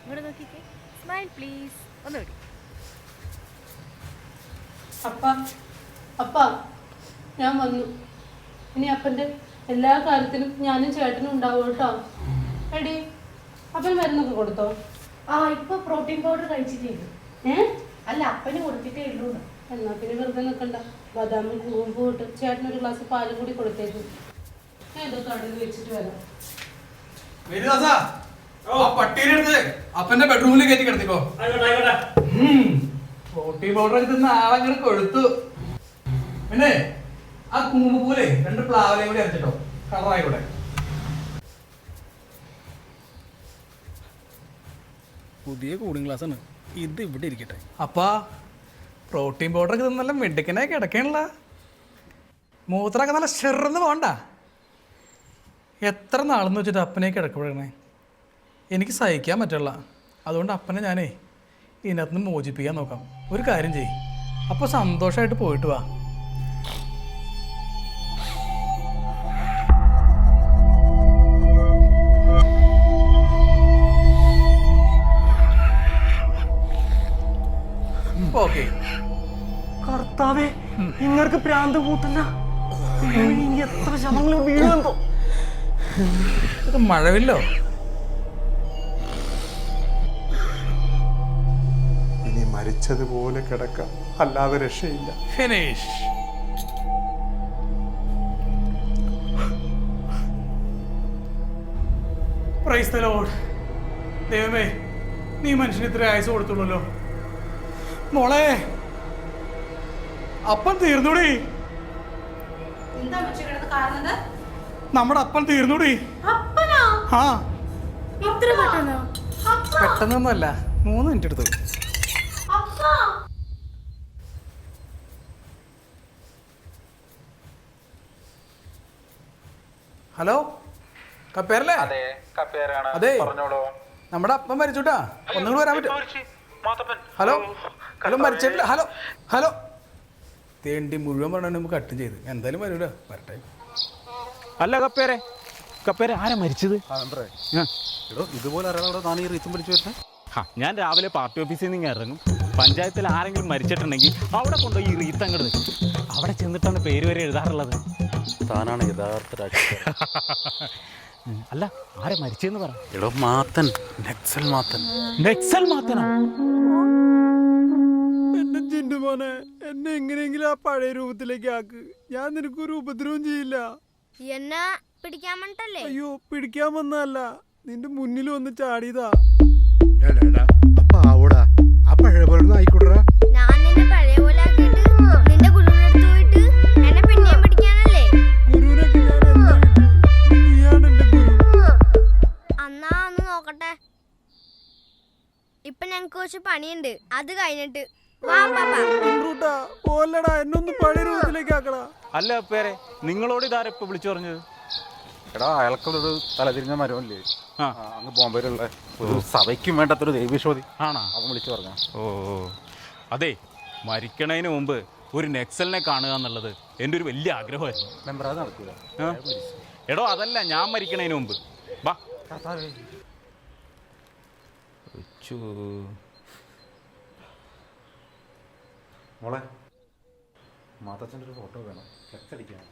ഇങ്ങോട്ട് നോക്കിക്കേ. Smile please. ഒന്നുകൂടി. അപ്പ അപ്പ ഞാൻ വന്നു. ഇനി അപ്പൻ്റെ എല്ലാ കാര്യത്തിലും ഞാനും ചേട്ടനും ഉണ്ടാവും കേട്ടോ. എടി അപ്പന് മരുന്നൊക്കെ കൊടുത്തോ? ഇപ്പൊ പ്രോട്ടീൻ പൗഡർ കഴിച്ചിട്ടേ ഉള്ളൂ. അല്ല, അപ്പന് കൊടുത്തിട്ടേ ഉള്ളൂ. എന്നാ പിന്നെ വെറുതെ നിൽക്കണ്ട. ബദാമും കൂമ്പും ഇട്ട് ചേട്ടനൊരു ഗ്ലാസ് പാലും കൂടി കൊടുത്തേക്കും. ഞാൻ ഇതൊക്കെ അടുത്ത് വെച്ചിട്ട് വരാം. അപ്പന്റെ ബെഡ്റൂമിൽ കയറ്റി കിടത്തിക്കോ. പ്രോട്ടീൻ പൗഡർ തിന്ന ആളങ്ങനെ കൊഴുത്തു. പിന്നെ ആ കൂമ്പ് പോലെ 2 പ്ലാവിലെയും കൂടി അരച്ചിട്ടോ, കളറായിക്കോട്ടെ. പുതിയ കൂളിംഗ് ഗ്ലാസ് ആണ് ഇത്, ഇവിടെ ഇരിക്കട്ടെ. അപ്പാ പ്രോട്ടീൻ പൗഡർ ഒക്കെ തിന്നല്ല മെഡിക്കനെ കിടക്കണല്ല. മൂത്രമൊക്കെ നല്ല ഷെറിന്ന് പോകണ്ട. എത്ര നാളെന്ന് വെച്ചിട്ട് അപ്പനെ കിടക്കപ്പെടണേ, എനിക്ക് സഹിക്കാൻ പറ്റില്ല. അതുകൊണ്ട് അപ്പനെ ഞാനേ ഇതിനകത്ത് നിന്ന് മോചിപ്പിക്കാൻ നോക്കാം. ഒരു കാര്യം ചെയ്യ്, അപ്പോൾ സന്തോഷമായിട്ട് പോയിട്ട് വാ. ഓക്കെ. കർത്താവേ, നിങ്ങൾക്ക് പ്രാന്ത് കൂട്ടല്ല. എത്ര ശവങ്ങൾ വീഴുന്നുണ്ടോ? ഇത് മഴവില്ലോ. ഇനി മരിച്ചതുപോലെ കിടക്കാം, അല്ലാതെ രക്ഷയില്ല. ഫിനിഷ്. Praise the Lord. ദൈവമേ, നീ മനുഷ്യന് ഇത്ര ആയുസ് കൊടുത്തുള്ളല്ലോ. മോളെ, അപ്പം തീർന്നൂടി. എന്താ മനുഷ്യ കിടന്ന് കാണുന്നത്? നമ്മുടെ അപ്പം തീർന്നൂടി. ആ, ഇത്ര പെട്ടെന്നോ? പെട്ടെന്നൊന്നുമല്ല, 3 മിനിറ്റ് എടുത്തു. ഹലോ, കപ്പേരല്ലേ? അതെ, നമ്മുടെ അപ്പം മരിച്ചുട്ടാ. ഒന്നുകൂടി വരാൻ പറ്റും? ഹലോ ഹലോ, മരിച്ചിട്ടില്ല. ഹലോ ഹലോ, തേണ്ടി മുഴുവൻ പറഞ്ഞ നമുക്ക് കട്ടും ചെയ്ത്. എന്തായാലും വരൂല, വരട്ടെ. അല്ല കപ്പേരെ ആരാ മരിച്ചത്? ഇതുപോലെ അറിയാതെ താൻ ഈ റീത്തും പിടിച്ചു വരുന്നത്? ഞാൻ രാവിലെ പാർട്ടി ഓഫീസിൽ നിന്ന് ഇറങ്ങും. പഞ്ചായത്തിൽ ആരെങ്കിലും മരിച്ചിട്ടുണ്ടെങ്കിൽ അവിടെ കൊണ്ടുപോയി ഈ റീത്ത് അങ്ങോട്ട് നിൽക്കും. അവിടെ ചെന്നിട്ടാണ് പേര് വരെ എഴുതാറുള്ളത്. താനാണ് യഥാർത്ഥ രാഷ്ട്രീയ. അല്ല, ആരാ മരിച്ചെന്ന് പറ. എടോ മാത്തൻ, നക്സൽ മാത്തൻ. നക്സൽ മാത്തനോ? എന്റെ ചിണ്ടുമോനെ, എന്നെ എങ്ങനെയെങ്കിലും ആ പഴയ രൂപത്തിലേക്ക് ആക്ക്. ഞാൻ നിനക്കൊരു ഉപദ്രവം ചെയ്യില്ല. എന്നെ പിടിക്കാൻ വേണ്ടല്ലേ? അയ്യോ, പിടിക്കാൻ വന്നതല്ല, നിന്റെ മുന്നിൽ വന്ന് ചാടിയതാ. അപ്പൊ ആവൂടാ, ആ പഴയ പോലെ ആയിക്കോട്ടെ. ഞാൻ നിന്നെ പഴയ പോലെ ആക്കിയിട്ട് നിന്റെ ഗുരുവിനടുത്ത് പോയിട്ട് എന്നെ പിന്നെയും പിടിക്കാനല്ലേ? ഗുരുവിനൊക്കെ ഞാൻ എന്താ വിട്ടു? നീയാണ് എന്റെ ഗുരു. അന്നാ ഒന്ന് നോക്കട്ടെ. ഇപ്പൊ ഞങ്ങക്ക് കുറച്ച് പണിയുണ്ട്, അത് കഴിഞ്ഞിട്ട് വാ പാപ്പാ. റൂട്ടാ പോലടാ, എന്നൊന്ന് പഴയ രൂപത്തിലേക്ക് ആക്കടാ. അല്ല കപ്പേരെ, നിങ്ങളോട് ഇതാരാ ഇപ്പൊ വിളിച്ചു പറഞ്ഞത്? എടാ, അയാൾക്കുള്ളൊരു തലതിരിഞ്ഞ മരമല്ലേ ആ, അങ്ങ് ബോംബെയിലുള്ള ഒരു സഭയ്ക്കും വേണ്ടാത്തൊരു ദൈവവിശ്വാസി ആണോ? അവൻ വിളിച്ചു പറഞ്ഞു. ഓ, അതെ, മരിക്കണതിന് മുമ്പ് ഒരു നക്സലിനെ കാണുക എന്നുള്ളത് എൻ്റെ ഒരു വലിയ ആഗ്രഹമായിരുന്നു. മെമ്പർ, അത് നടക്കൂല. എടോ, അതല്ല, ഞാൻ മരിക്കണതിന് മുമ്പ്. വാ. മോളെ, മാതച്ചൻ്റെ ഒരു ഫോട്ടോ വേണം, ഫ്ലെക്സ് അടിക്കണം.